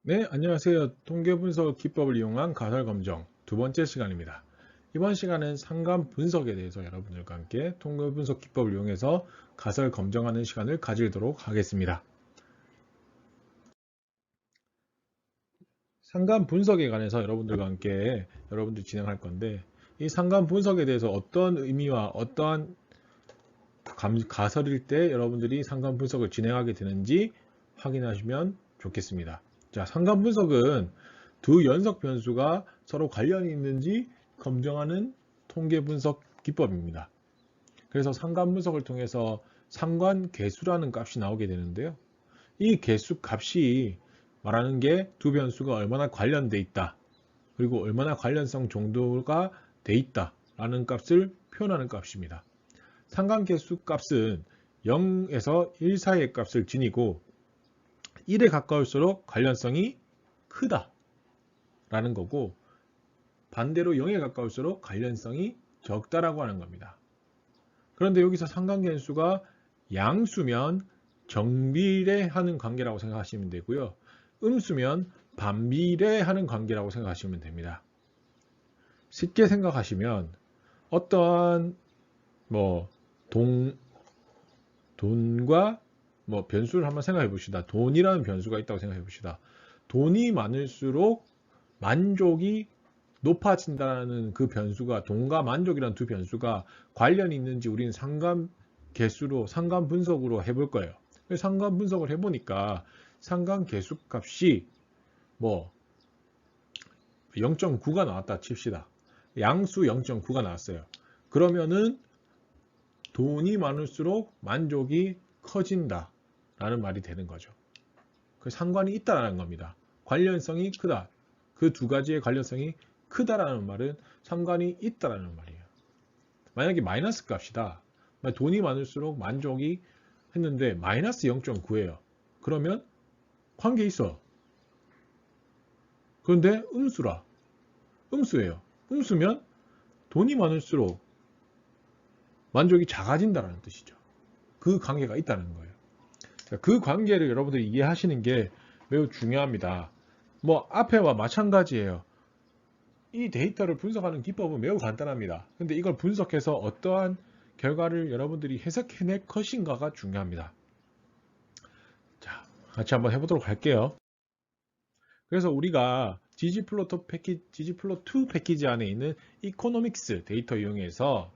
네, 안녕하세요. 통계 분석 기법을 이용한 가설 검정 두 번째 시간입니다. 이번 시간은 상관 분석에 대해서 여러분들과 함께 통계 분석 기법을 이용해서 가설 검정하는 시간을 가지도록 하겠습니다. 상관 분석에 관해서 여러분들과 함께 여러분들이 진행할 건데, 이 상관 분석에 대해서 어떤 의미와 어떠한 가설일 때 여러분들이 상관 분석을 진행하게 되는지 확인하시면 좋겠습니다. 자, 상관 분석은 두 연속 변수가 서로 관련이 있는지 검증하는 통계 분석 기법입니다. 그래서 상관 분석을 통해서 상관 계수라는 값이 나오게 되는데요. 이 계수 값이 말하는 게 두 변수가 얼마나 관련돼 있다, 그리고 얼마나 관련성 정도가 돼 있다 라는 값을 표현하는 값입니다. 상관계수 값은 0에서 1 사이의 값을 지니고 1에 가까울수록 관련성이 크다 라는 거고, 반대로 0에 가까울수록 관련성이 적다라고 하는 겁니다. 그런데 여기서 상관계수가 양수면 정비례하는 관계라고 생각하시면 되고요. 음수면 반비례하는 관계라고 생각하시면 됩니다. 쉽게 생각하시면 어떠한 돈과 변수를 한번 생각해 봅시다. 돈이라는 변수가 있다고 생각해 봅시다. 돈이 많을수록 만족이 높아진다는 그 변수가, 돈과 만족이라는 두 변수가 관련이 있는지 우리는 상관 계수로, 상관 분석으로 해볼 거예요. 상관 분석을 해보니까 상관 계수 값이 0.9가 나왔다 칩시다. 양수 0.9가 나왔어요. 그러면은 돈이 많을수록 만족이 커진다 라는 말이 되는 거죠. 그 상관이 있다라는 겁니다. 관련성이 크다. 그 두 가지의 관련성이 크다라는 말은 상관이 있다라는 말이에요. 만약에 마이너스 값이다. 돈이 많을수록 만족이 했는데 마이너스 0.9예요. 그러면 관계 있어. 그런데 음수라. 음수예요. 음수면 돈이 많을수록 만족이 작아진다는 뜻이죠. 그 관계가 있다는 거예요. 그 관계를 여러분들이 이해하시는 게 매우 중요합니다. 앞에와 마찬가지예요. 이 데이터를 분석하는 기법은 매우 간단합니다. 근데 이걸 분석해서 어떠한 결과를 여러분들이 해석해낼 것인가가 중요합니다. 자, 같이 한번 해보도록 할게요. 그래서 우리가 ggplot2 패키지 안에 있는 이코노믹스 데이터 이용해서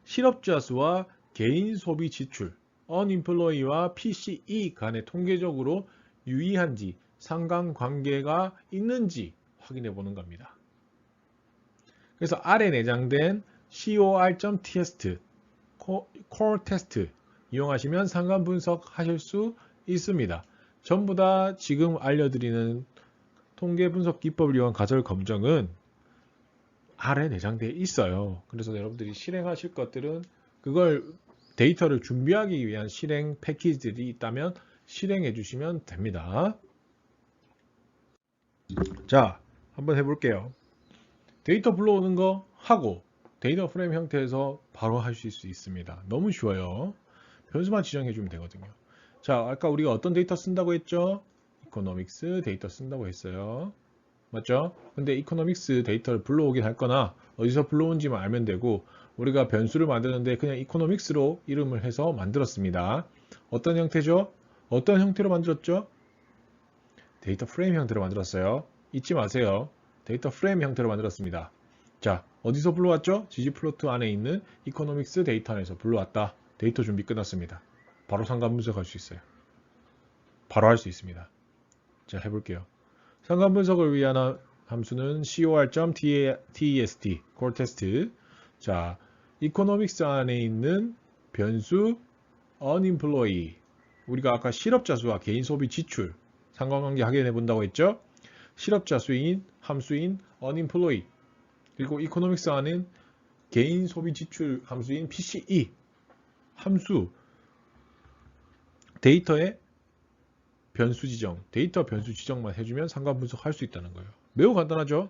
실업자 수와 개인 소비 지출, unemployed와 PCE 간에 통계적으로 유의한지, 상관관계가 있는지 확인해 보는 겁니다. 그래서 아래 내장된 cor.test, core test 이용하시면 상관 분석하실 수 있습니다. 전부 다 지금 알려드리는 통계 분석 기법을 이용한 가설 검정은 아래 내장되어 있어요. 그래서 여러분들이 실행하실 것들은 그걸 데이터를 준비하기 위한 실행 패키지들이 있다면 실행해 주시면 됩니다. 자, 한번 해볼게요. 데이터 불러오는 거 하고 데이터 프레임 형태에서 바로 하실 수 있습니다. 너무 쉬워요. 변수만 지정해 주면 되거든요. 자, 아까 우리가 어떤 데이터 쓴다고 했죠? 이코노믹스 데이터 쓴다고 했어요. 맞죠? 근데 이코노믹스 데이터를 불러오긴 할 거나 어디서 불러온지만 알면 되고, 우리가 변수를 만드는데 그냥 이코노믹스로 이름을 해서 만들었습니다. 어떤 형태죠? 어떤 형태로 만들었죠? 데이터 프레임 형태로 만들었어요. 잊지 마세요. 데이터 프레임 형태로 만들었습니다. 자, 어디서 불러왔죠? ggplot 안에 있는 이코노믹스 데이터 안에서 불러왔다. 데이터 준비 끝났습니다. 바로 상관 분석할 수 있어요. 바로 할 수 있습니다. 자, 해볼게요. 상관 분석을 위한 함수는 cor.test, core test. 자, 이코노믹스 안에 있는 변수 unemployed. 우리가 아까 실업자 수와 개인 소비 지출 상관관계 확인해 본다고 했죠? 실업자 수인 함수인 unemployed, 그리고 이코노믹스 안은 개인 소비 지출 함수인 PCE 함수 데이터의 변수 지정, 데이터 변수 지정만 해주면 상관 분석할 수 있다는 거예요. 매우 간단하죠?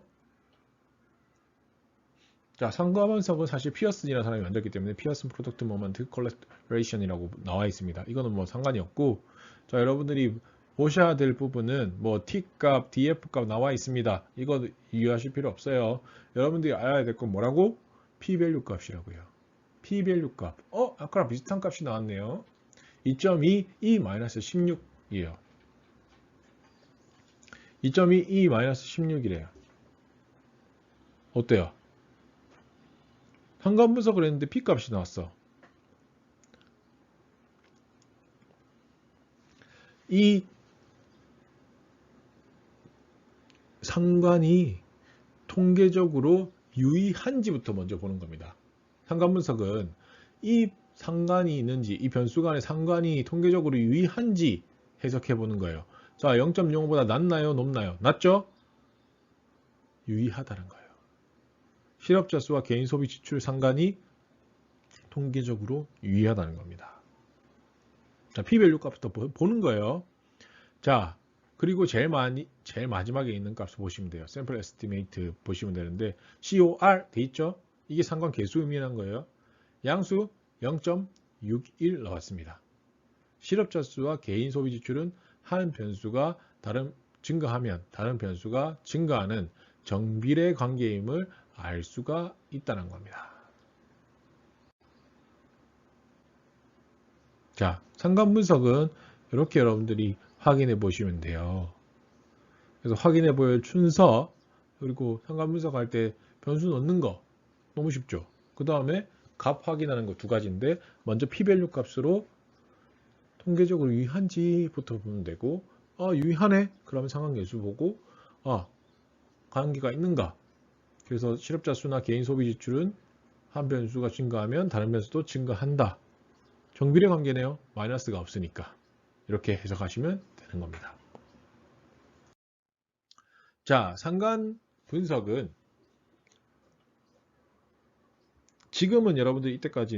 자, 상관 분석은 사실 피어슨이라는 사람이 만들었기 때문에 피어슨 프로덕트 모먼트 콜렉레이션이라고 나와 있습니다. 이거는 상관이 없고, 자, 여러분들이 보셔야 될 부분은 뭐 T값, DF값 나와 있습니다. 이거 이해하실 필요 없어요. 여러분들이 알아야 될 건 뭐라고? P-value 값이라고요. P-value 값. 아까랑 비슷한 값이 나왔네요. 2.2, E-16이에요. 2.2, E-16이래요. 어때요? 상관 분석을 했는데 P값이 나왔어. 이 상관이 통계적으로 유의한지부터 먼저 보는 겁니다. 상관 분석은 이 상관이 있는지, 이 변수 간의 상관이 통계적으로 유의한지 해석해 보는 거예요. 자, 0.05보다 낮나요? 높나요? 낮죠? 유의하다는 거예요. 실업자 수와 개인 소비 지출 상관이 통계적으로 유의하다는 겁니다. 자, P-value 값부터 보는 거예요. 자, 그리고 제일 마지막에 있는 값을 보시면 돼요. 샘플 에스티메이트 보시면 되는데 COR 돼 있죠? 이게 상관 계수 의미하는 거예요. 양수 0.61 나왔습니다. 실업자 수와 개인 소비 지출은 한 변수가 증가하면 다른 변수가 증가하는 정비례 관계임을 알 수가 있다는 겁니다. 자, 상관 분석은 이렇게 여러분들이 확인해 보시면 돼요. 그래서 확인해 보일 순서, 그리고 상관 분석할 때 변수 넣는 거 너무 쉽죠. 그 다음에 값 확인하는 거 두 가지인데 먼저 P-value 값으로 통계적으로 유의한지부터 보면 되고, 유의하네? 그러면 상관계수 보고, 관계가 있는가? 그래서 실업자 수나 개인 소비 지출은 한 변수가 증가하면 다른 변수도 증가한다. 정비례 관계네요. 마이너스가 없으니까. 이렇게 해석하시면 되는 겁니다. 자, 상관 분석은 지금은 여러분들이 이때까지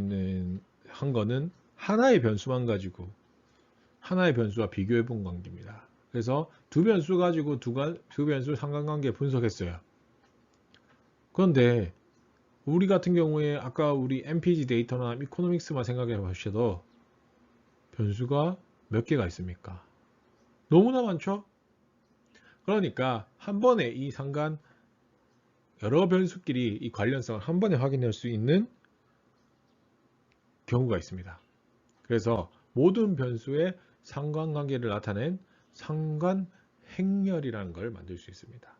한 거는 하나의 변수만 가지고 하나의 변수와 비교해 본 관계입니다. 그래서 두 변수 가지고 두 변수 상관관계 분석했어요. 그런데 우리 같은 경우에 아까 우리 MPG 데이터나 이코노믹스만 생각해 보셔도 변수가 몇 개가 있습니까? 너무나 많죠? 그러니까 한 번에 이 상관 여러 변수끼리 이 관련성을 한 번에 확인할 수 있는 경우가 있습니다. 그래서 모든 변수의 상관관계를 나타낸 상관행렬이라는 걸 만들 수 있습니다.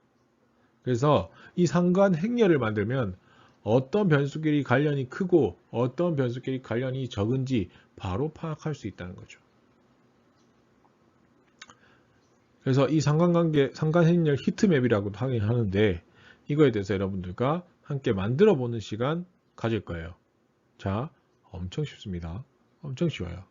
그래서 이 상관행렬을 만들면 어떤 변수끼리 관련이 크고 어떤 변수끼리 관련이 적은지 바로 파악할 수 있다는 거죠. 그래서 이 상관행렬 히트맵이라고도 하긴 하는데 이거에 대해서 여러분들과 함께 만들어 보는 시간 가질 거예요. 자, 엄청 쉽습니다. 엄청 쉬워요.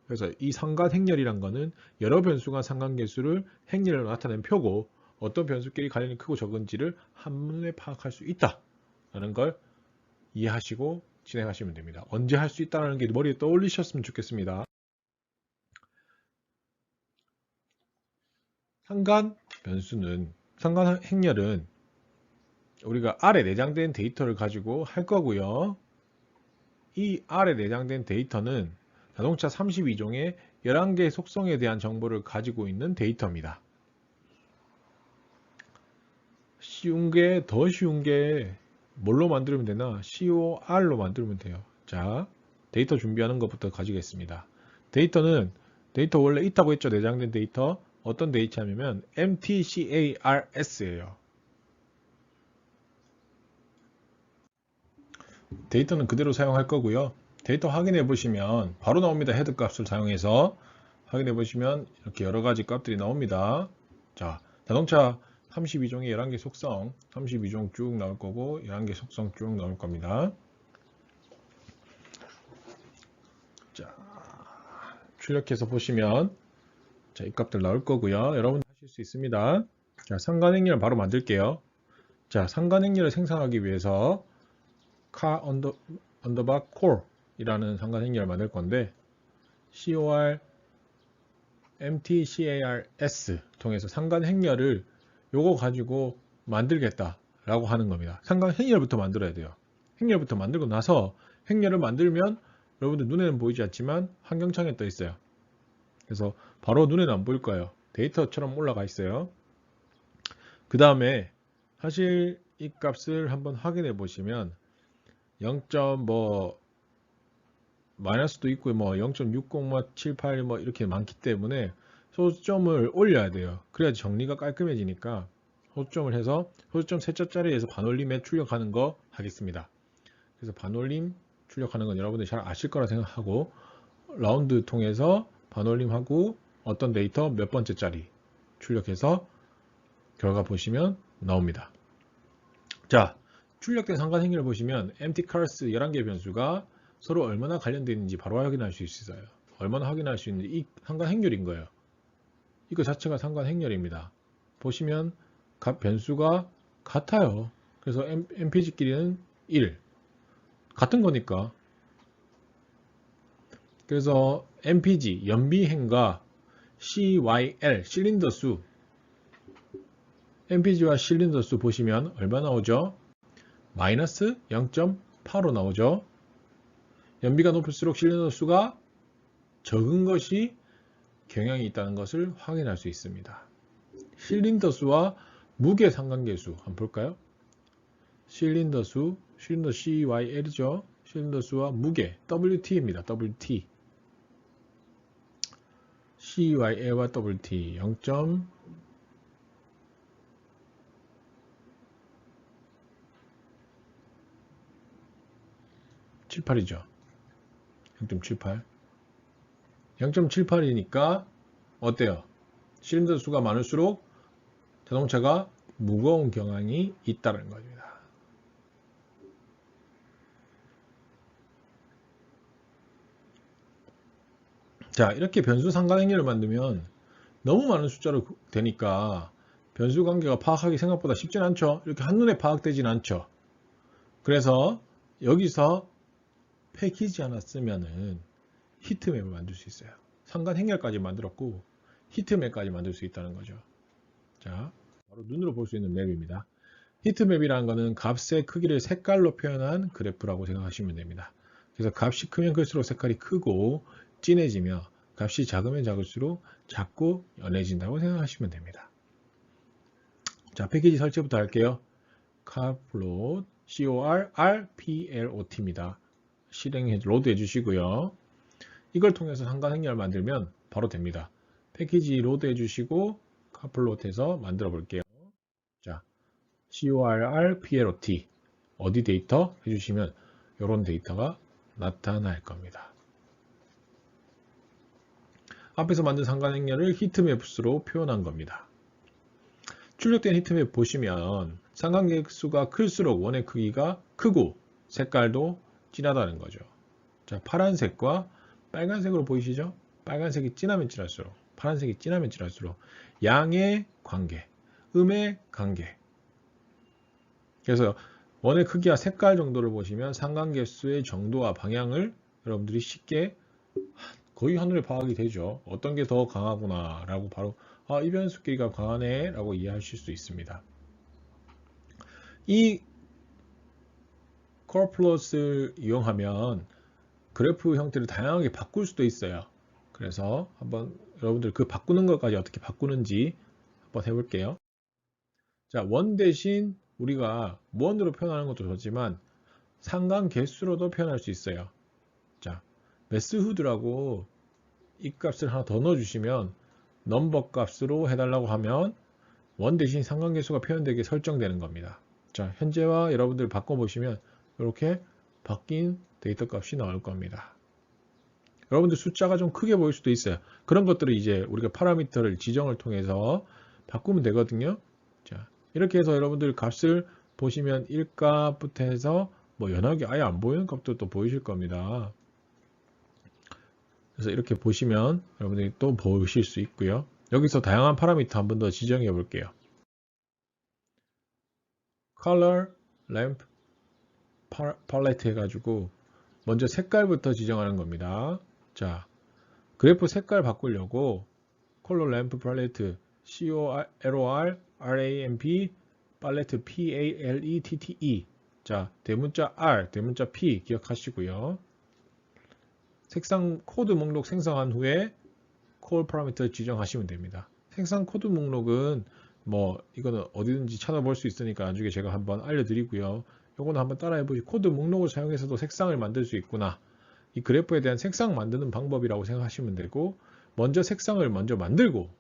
그래서 이 상관행렬이란 거는 여러 변수가 상관계수를 행렬로 나타낸 표고 어떤 변수끼리 관련이 크고 적은지를 한눈에 파악할 수 있다라는 걸 이해하시고 진행하시면 됩니다. 언제 할 수 있다는 게 머리에 떠올리셨으면 좋겠습니다. 상관행렬은 우리가 아래 내장된 데이터를 가지고 할 거고요. 이 아래 내장된 데이터는 자동차 32종의 11개의 속성에 대한 정보를 가지고 있는 데이터입니다. 더 쉬운 게 뭘로 만들면 되나? COR로 만들면 돼요. 자, 데이터 준비하는 것부터 가지겠습니다. 데이터 원래 있다고 했죠? 내장된 데이터. 어떤 데이터냐면 MTCARS예요. 데이터는 그대로 사용할 거고요. 데이터 확인해 보시면 바로 나옵니다. 헤드 값을 사용해서 확인해 보시면 이렇게 여러 가지 값들이 나옵니다. 자, 자동차 32종의 11개 속성 32종 쭉 나올 거고 11개 속성 쭉 나올 겁니다. 자, 출력해서 보시면 자, 이 값들 나올 거고요. 여러분 하실 수 있습니다. 자, 상관행렬 바로 만들게요. 자, 상관행렬을 생성하기 위해서 car underbar core 이라는 상관행렬을 만들 건데 COR MTCARS 통해서 상관행렬을 요거 가지고 만들겠다 라고 하는 겁니다. 상관행렬부터 만들어야 돼요. 행렬부터 만들고 나서 행렬을 만들면 여러분들 눈에는 보이지 않지만 환경창에 떠 있어요. 그래서 바로 눈에는 안 보일 거예요. 데이터처럼 올라가 있어요. 그 다음에 사실 이 값을 한번 확인해 보시면 0. 뭐 마이너스도 있고 뭐 0.60, 78 뭐 이렇게 많기 때문에 소수점을 올려야 돼요. 그래야지 정리가 깔끔해지니까 소수점을 해서 소수점 세 자짜리에서 반올림에 출력하는 거 하겠습니다. 그래서 반올림 출력하는 건 여러분들이 잘 아실 거라 생각하고 라운드 통해서 반올림하고 어떤 데이터 몇 번째 짜리 출력해서 결과 보시면 나옵니다. 자, 출력된 상관행렬을 보시면 empty cars 11개의 변수가 서로 얼마나 관련되어 있는지 바로 확인할 수 있어요. 얼마나 확인할 수 있는지 이 상관행렬인 거예요. 이거 자체가 상관행렬입니다. 보시면 각 변수가 같아요. 그래서 mpg끼리는 1 같은 거니까. 그래서 mpg 연비행과 cyl 실린더 수 mpg와 실린더 수 보시면 얼마 나오죠? 마이너스 0.85 나오죠. 연비가 높을수록 실린더 수가 적은 것이 경향이 있다는 것을 확인할 수 있습니다. 실린더 수와 무게 상관계수 한번 볼까요? 실린더 수, 실린더 CYL이죠. 실린더 수와 무게 WT입니다. WT. CYL과 WT 0. 78이죠. 0.78. 0.78이니까 어때요? 실린더 수가 많을수록 자동차가 무거운 경향이 있다는 겁니다. 자, 이렇게 변수 상관행렬을 만들면 너무 많은 숫자로 되니까 변수 관계가 파악하기 생각보다 쉽진 않죠. 이렇게 한눈에 파악되진 않죠. 그래서 여기서 패키지 하나 쓰면은 히트맵을 만들 수 있어요. 상관행렬까지 만들었고 히트맵까지 만들 수 있다는 거죠. 자, 바로 눈으로 볼 수 있는 맵입니다. 히트맵이라는 것은 값의 크기를 색깔로 표현한 그래프라고 생각하시면 됩니다. 그래서 값이 크면 클수록 색깔이 크고 진해지며 값이 작으면 작을수록 작고 연해진다고 생각하시면 됩니다. 자, 패키지 설치부터 할게요. carplot, corrplot입니다. 실행해 로드 해주시고요. 이걸 통해서 상관행렬 만들면 바로 됩니다. 패키지 로드 해주시고 carplot에서 만들어 볼게요. 자, corrplot 어디 데이터 해주시면 이런 데이터가 나타날 겁니다. 앞에서 만든 상관행렬을 히트맵으로 표현한 겁니다. 출력된 히트맵 보시면 상관계수가 클수록 원의 크기가 크고 색깔도 진하다는 거죠. 자, 파란색과 빨간색으로 보이시죠? 빨간색이 진하면 진할수록, 파란색이 진하면 진할수록 양의 관계, 음의 관계. 그래서 원의 크기와 색깔 정도를 보시면 상관계수의 정도와 방향을 여러분들이 쉽게 거의 한눈에 파악이 되죠. 어떤 게 더 강하구나 라고 바로 이 변수 길이가 강하네 라고 이해하실 수 있습니다. 이 carplot을 이용하면 그래프 형태를 다양하게 바꿀 수도 있어요. 그래서 한번 여러분들 그 바꾸는 것까지 어떻게 바꾸는지 한번 해볼게요. 자, 원 대신 우리가 원으로 표현하는 것도 좋지만 상관 개수로도 표현할 수 있어요. 자, 매스후드라고 이 값을 하나 더 넣어주시면 넘버 값으로 해달라고 하면 원 대신 상관계수가 표현되게 설정되는 겁니다. 자, 현재와 여러분들 바꿔보시면 이렇게 바뀐 데이터 값이 나올 겁니다. 여러분들 숫자가 좀 크게 보일 수도 있어요. 그런 것들을 이제 우리가 파라미터를 지정을 통해서 바꾸면 되거든요. 자, 이렇게 해서 여러분들 값을 보시면 1값부터 해서 뭐 연하게 아예 안 보이는 값도 보이실 겁니다. 그래서 이렇게 보시면 여러분들이 또 보실 수 있고요. 여기서 다양한 파라미터 한 번 더 지정해 볼게요. color, lamp, palette 해가지고 먼저 색깔부터 지정하는 겁니다. 자, 그래프 색깔 바꾸려고 color, lamp, palette, color, ramp, palette, palette. 자, 대문자 R, 대문자 P 기억하시고요. 색상 코드 목록 생성한 후에 콜 파라미터 지정하시면 됩니다. 생산 코드 목록은 뭐 이거는 어디든지 찾아볼 수 있으니까 나중에 제가 한번 알려드리고요. 요거는 한번 따라해 보시고 코드 목록을 사용해서도 색상을 만들 수 있구나. 이 그래프에 대한 색상 만드는 방법이라고 생각하시면 되고 먼저 색상을 먼저 만들고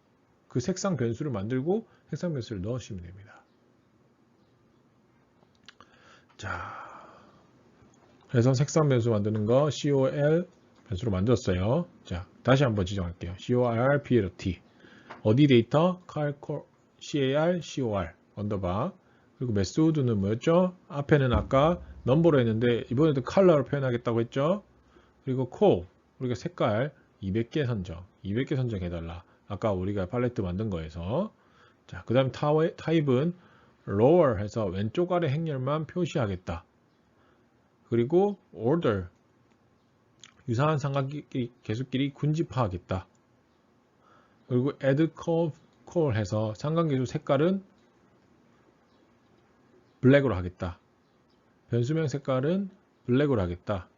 그 색상 변수를 만들고 색상 변수를 넣으시면 됩니다. 자, 그래서 색상 변수 만드는 거 COL 변수로 만들었어요. 자, 다시 한번 지정할게요. COR, PLT 어디 데이터? CAR, COR 언더바 그리고 메소드는 뭐였죠? 앞에는 아까 넘버로 했는데 이번에도 컬러로 표현하겠다고 했죠? 그리고 콜 우리가 색깔 200개 선정 200개 선정해달라. 아까 우리가 팔레트 만든 거에서 자, 그 다음 타입은 lower 해서 왼쪽 아래 행렬만 표시하겠다. 그리고 order 유사한 상관끼리 계수끼리 군집화하겠다. 그리고 add call 해서 상관계수 색깔은 블랙으로 하겠다. 변수명 색깔은 블랙으로 하겠다.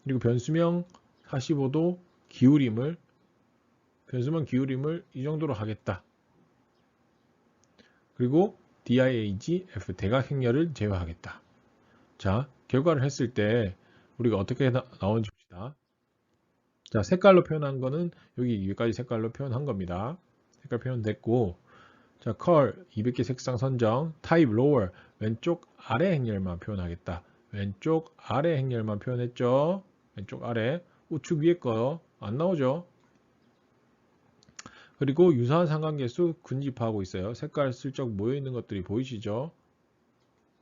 그리고 변수명 45도 기울임을 변수명 기울임을 이 정도로 하겠다. 그리고 DIAG F 대각 행렬을 제외하겠다. 자, 결과를 했을 때 우리가 어떻게 나오는지 봅시다. 자, 색깔로 표현한 거는 여기 위까지 색깔로 표현한 겁니다. 색깔 표현됐고, 자, 컬 200개 색상 선정, 타입 lower 왼쪽 아래 행렬만 표현하겠다. 왼쪽 아래 행렬만 표현했죠. 왼쪽 아래 우측 위에 거 안 나오죠. 그리고 유사한 상관계수 군집하고 있어요. 색깔 슬쩍 모여 있는 것들이 보이시죠?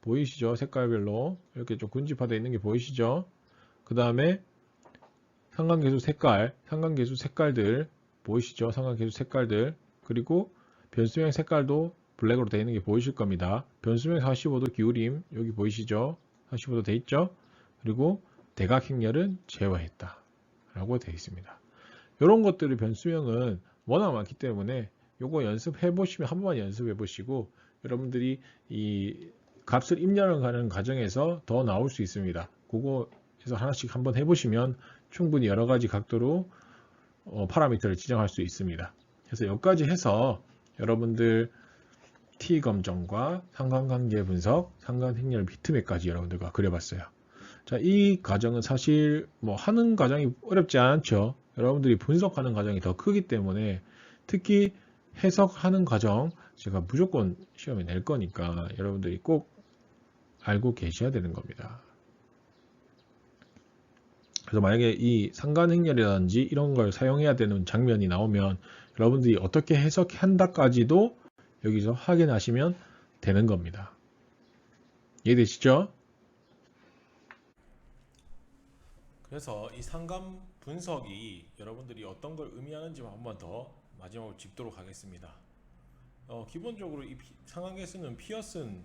보이시죠? 색깔별로 이렇게 좀 군집화되어 있는 게 보이시죠? 그 다음에 상관계수 색깔, 상관계수 색깔들 보이시죠? 상관계수 색깔들 그리고 변수명 색깔도 블랙으로 되어 있는 게 보이실 겁니다. 변수명 45도 기울임 여기 보이시죠? 45도 되어 있죠? 그리고 대각 행렬은 제외했다 라고 되어 있습니다. 이런 것들을 변수명은 워낙 많기 때문에 요거 연습해 보시면 한 번만 연습해 보시고 여러분들이 이 값을 입력하는 과정에서 더 나올 수 있습니다. 그거에서 하나씩 한번 해보시면 충분히 여러 가지 각도로 파라미터를 지정할 수 있습니다. 그래서 여기까지 해서 여러분들 T 검정과 상관관계 분석, 상관행렬 비트맵까지 여러분들과 그려봤어요. 자, 이 과정은 사실 뭐 하는 과정이 어렵지 않죠. 여러분들이 분석하는 과정이 더 크기 때문에 특히 해석하는 과정 제가 무조건 시험에 낼 거니까 여러분들이 꼭 알고 계셔야 되는 겁니다. 그래서 만약에 이 상관행렬이라든지 이런 걸 사용해야 되는 장면이 나오면 여러분들이 어떻게 해석한다까지도 여기서 확인하시면 되는 겁니다. 이해되시죠? 그래서 이 상관 분석이 여러분들이 어떤 걸 의미하는지 한번 더 마지막으로 짚도록 하겠습니다. 기본적으로 이 상관계수는 피어슨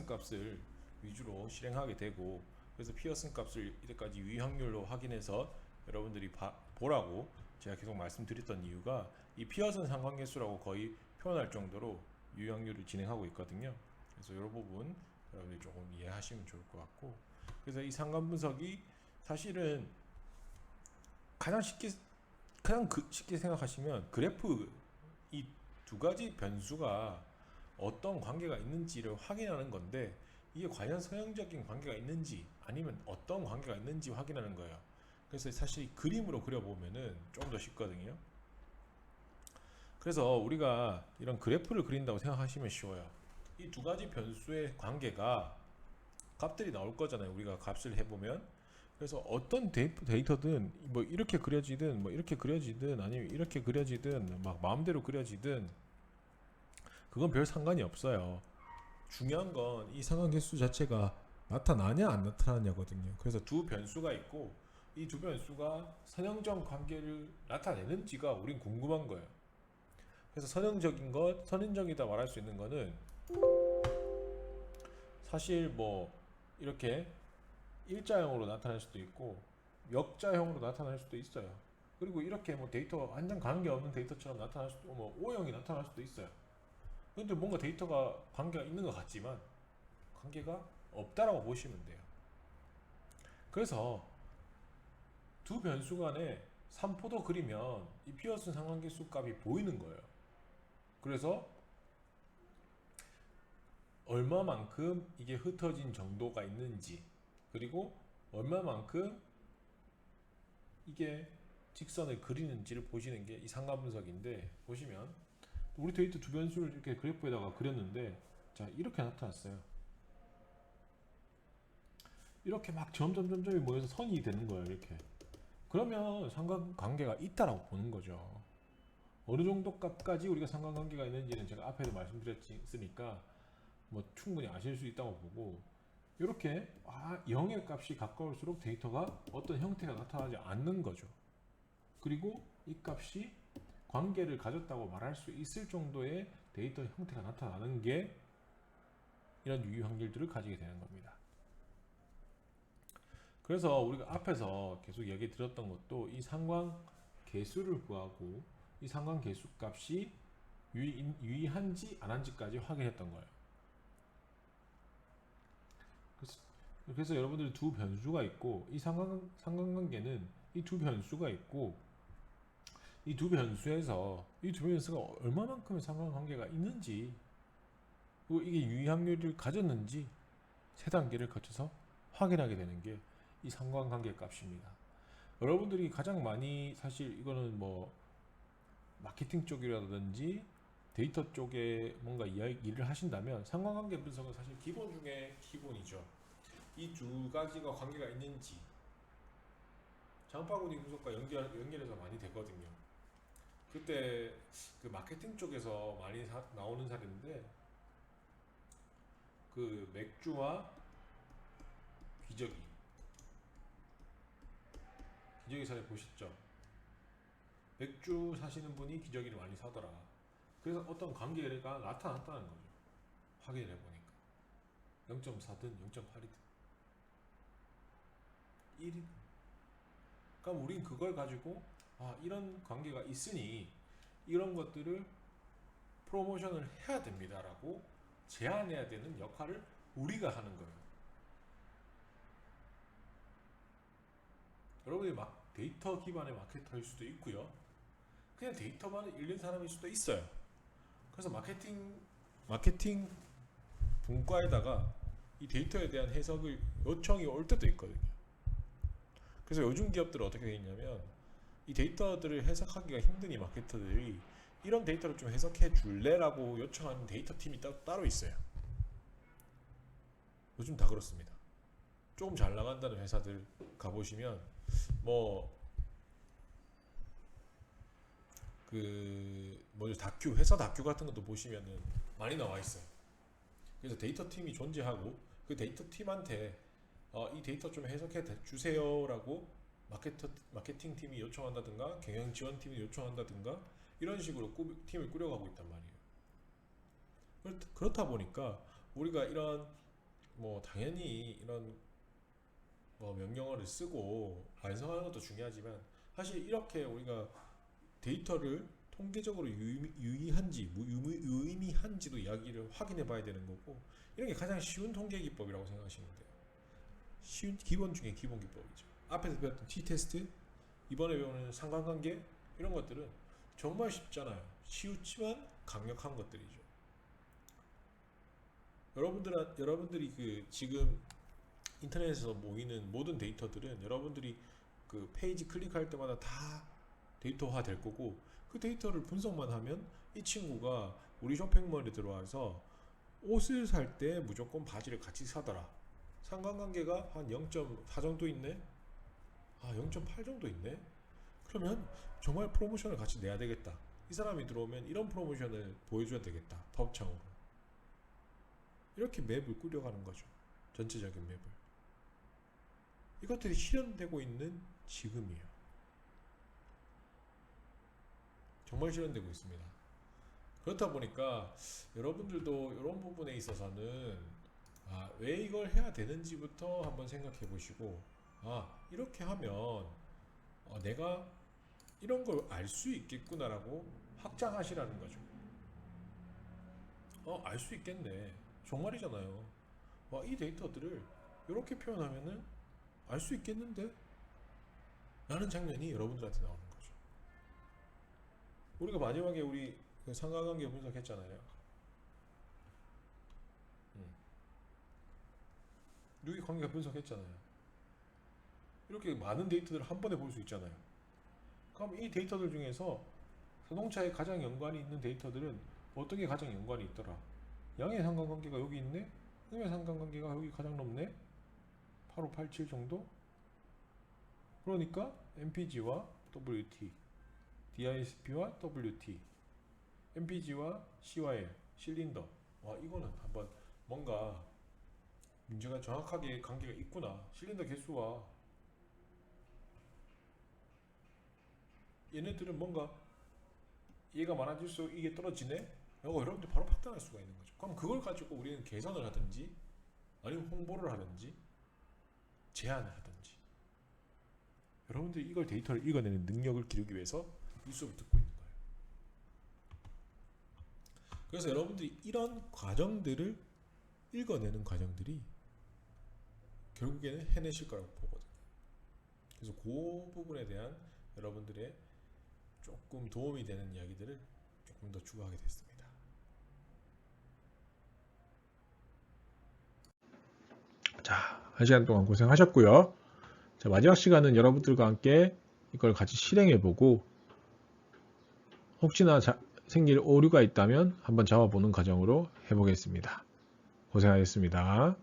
값을 위주로 실행하게 되고 그래서 피어슨 값을 이때까지 유의확률로 확인해서 여러분들이 보라고 제가 계속 말씀드렸던 이유가 이 피어슨 상관계수라고 거의 표현할 정도로 유의확률을 진행하고 있거든요. 그래서 이 부분 여러분들이 조금 이해하시면 좋을 것 같고 그래서 이 상관 분석이 사실은 가장 쉽게 생각하시면 그래프 이 두 가지 변수가 어떤 관계가 있는지를 확인하는 건데 이게 과연 선형적인 관계가 있는지 아니면 어떤 관계가 있는지 확인하는 거예요. 그래서 사실 그림으로 그려보면은 좀 더 쉽거든요. 그래서 우리가 이런 그래프를 그린다고 생각하시면 쉬워요. 이 두 가지 변수의 관계가 값들이 나올 거잖아요. 우리가 값을 해보면 그래서 어떤 데이터든 뭐 이렇게 그려지든 뭐 이렇게 그려지든 아니면 이렇게 그려지든 막 마음대로 그려지든 그건 별 상관이 없어요. 중요한 건 이 상관계수 자체가 나타나냐 안 나타나냐거든요. 그래서 두 변수가 있고 이 두 변수가 선형적 관계를 나타내는지가 우린 궁금한 거예요. 그래서 선형적이다 말할 수 있는 거는 사실 뭐 이렇게 일자형으로 나타날 수도 있고 역자형으로 나타날 수도 있어요. 그리고 이렇게 뭐 데이터가 완전 관계없는 데이터처럼 나타날 수도 있고 뭐 O형이 나타날 수도 있어요. 근데 뭔가 데이터가 관계가 있는 것 같지만 관계가 없다라고 보시면 돼요. 그래서 두 변수 간에 삼포도 그리면 이 피어슨 상관계수 값이 보이는 거예요. 그래서 얼마만큼 이게 흩어진 정도가 있는지, 그리고 얼마만큼 이게 직선을 그리는지를 보시는 게 이 상관 분석인데, 보시면 우리 데이터 두 변수를 이렇게 그래프에다가 그렸는데, 자, 이렇게 나타났어요. 이렇게 막 점점점점이 모여서 선이 되는 거예요. 이렇게. 그러면 상관관계가 있다라고 보는 거죠. 어느 정도 값까지 우리가 상관관계가 있는지는 제가 앞에도 말씀드렸으니까 뭐 충분히 아실 수 있다고 보고, 이렇게 0의 값이 가까울수록 데이터가 어떤 형태가 나타나지 않는 거죠. 그리고 이 값이 관계를 가졌다고 말할 수 있을 정도의 데이터 형태가 나타나는 게 이런 유의 확률들을 가지게 되는 겁니다. 그래서 우리가 앞에서 계속 얘기 드렸던 것도 이 상관계수를 구하고 이 상관계수 값이 유의한지 안 한지까지 확인했던 거예요. 그래서 여러분들이 두 변수가 있고, 이 상관관계는 이 두 변수가 있고, 이 두 변수에서 이 두 변수가 얼마만큼의 상관관계가 있는지, 그리고 이게 유의확률을 가졌는지 세 단계를 거쳐서 확인하게 되는 게 이 상관관계 값입니다. 여러분들이 가장 많이, 사실 이거는 뭐 마케팅 쪽이라든지 데이터 쪽에 뭔가 일을 하신다면 상관관계 분석은 사실 기본 중에 기본이죠. 이 두 가지가 관계가 있는지 장바구니 분석과 연결해서 많이 되거든요. 그때 그 마케팅 쪽에서 많이 나오는 사례인데, 그 맥주와 기저귀 사례 보셨죠? 맥주 사시는 분이 기저귀를 많이 사더라. 그래서 어떤 관계가 나타났다는 거죠. 확인을 해보니까 0.4든 0.8이든 1이든. 그러니까 우린 그걸 가지고 이런 관계가 있으니 이런 것들을 프로모션을 해야 됩니다 라고 제안해야 되는 역할을 우리가 하는 거예요. 여러분이 막 데이터 기반의 마케터일 수도 있고요, 그냥 데이터만 읽는 사람일 수도 있어요. 그래서 마케팅 분과에다가 이 데이터에 대한 해석을 요청이 올 때도 있거든요. 그래서 요즘 기업들은 어떻게 되어 있냐면, 이 데이터들을 해석하기가 힘든 이 마케터들이 이런 데이터를 좀 해석해 줄래라고 요청하는 데이터 팀이 따로 있어요. 요즘 다 그렇습니다. 조금 잘 나간다는 회사들 가보시면 뭐 회사 다큐 같은 것도 보시면은 많이 나와 있어요. 그래서 데이터 팀이 존재하고 그 데이터 팀한테 이 데이터 좀 해석해 주세요라고 마케팅 팀이 요청한다든가 경영 지원 팀이 요청한다든가 이런 식으로 팀을 꾸려가고 있단 말이에요. 그렇다 보니까 우리가 이런 당연히 이런 명령어를 쓰고 완성하는 것도 중요하지만, 사실 이렇게 우리가 데이터를 통계적으로 유의한지 유의미한지도 이야기를 확인해 봐야 되는 거고, 이런 게 가장 쉬운 통계 기법이라고 생각하시면 돼요. 쉬운 기본 중에 기본 기법이죠. 앞에서 배웠던 t-테스트, 이번에 배우는 상관관계, 이런 것들은 정말 쉽잖아요. 쉬우지만 강력한 것들이죠. 여러분들이 지금 인터넷에서 모이는 모든 데이터들은 여러분들이 그 페이지 클릭할 때마다 다 데이터화 될 거고, 그 데이터를 분석만 하면 이 친구가 우리 쇼핑몰에 들어와서 옷을 살 때 무조건 바지를 같이 사더라. 상관관계가 한 0.4 정도 있네? 0.8 정도 있네? 그러면 정말 프로모션을 같이 내야 되겠다. 이 사람이 들어오면 이런 프로모션을 보여줘야 되겠다. 파업창으로. 이렇게 맵을 꾸려가는 거죠. 전체적인 맵을. 이것들이 실현되고 있는 지금이에요. 정말 실현되고 있습니다. 그렇다 보니까 여러분들도 이런 부분에 있어서는 왜 이걸 해야 되는지부터 한번 생각해 보시고, 이렇게 하면 내가 이런 걸 알 수 있겠구나라고 확장하시라는 거죠. 알 수 있겠네. 정말이잖아요. 이 데이터들을 이렇게 표현하면은 알 수 있겠는데? 라는 장면이 여러분들한테 나오는 거죠. 우리가 마지막에 우리 그 상관관계 분석했잖아요. 유기 관계 분석했잖아요. 이렇게 많은 데이터들을 한 번에 볼 수 있잖아요. 그럼 이 데이터들 중에서 자동차에 가장 연관이 있는 데이터들은 어떤 게 가장 연관이 있더라? 양의 상관관계가 여기 있네? 음의 상관관계가 여기 가장 높네? 8587 정도? 그러니까 MPG와 WT, DISP와 WT, MPG와 CYL, 실린더. 와, 이거는 한번 뭔가 문제가 정확하게 관계가 있구나. 실린더 개수와 얘네들은 뭔가 얘가 많아질수록 이게 떨어지네? 이거 여러분들 바로 판단할 수가 있는 거죠. 그럼 그걸 가지고 우리는 개선을 하든지 아니면 홍보를 하든지 제안을 하든지 여러분들이 이걸 데이터를 읽어내는 능력을 기르기 위해서 이 수업을 듣고 있는 거예요. 그래서 여러분들이 이런 과정들을 읽어내는 과정들이 결국에는 해내실 거라고 보거든요. 그래서 그 부분에 대한 여러분들의 조금 도움이 되는 이야기들을 조금 더 추가하게 됐습니다. 자, 1시간 동안 고생하셨고요. 자, 마지막 시간은 여러분들과 함께 이걸 같이 실행해보고 혹시나 생길 오류가 있다면 한번 잡아보는 과정으로 해보겠습니다. 고생하셨습니다.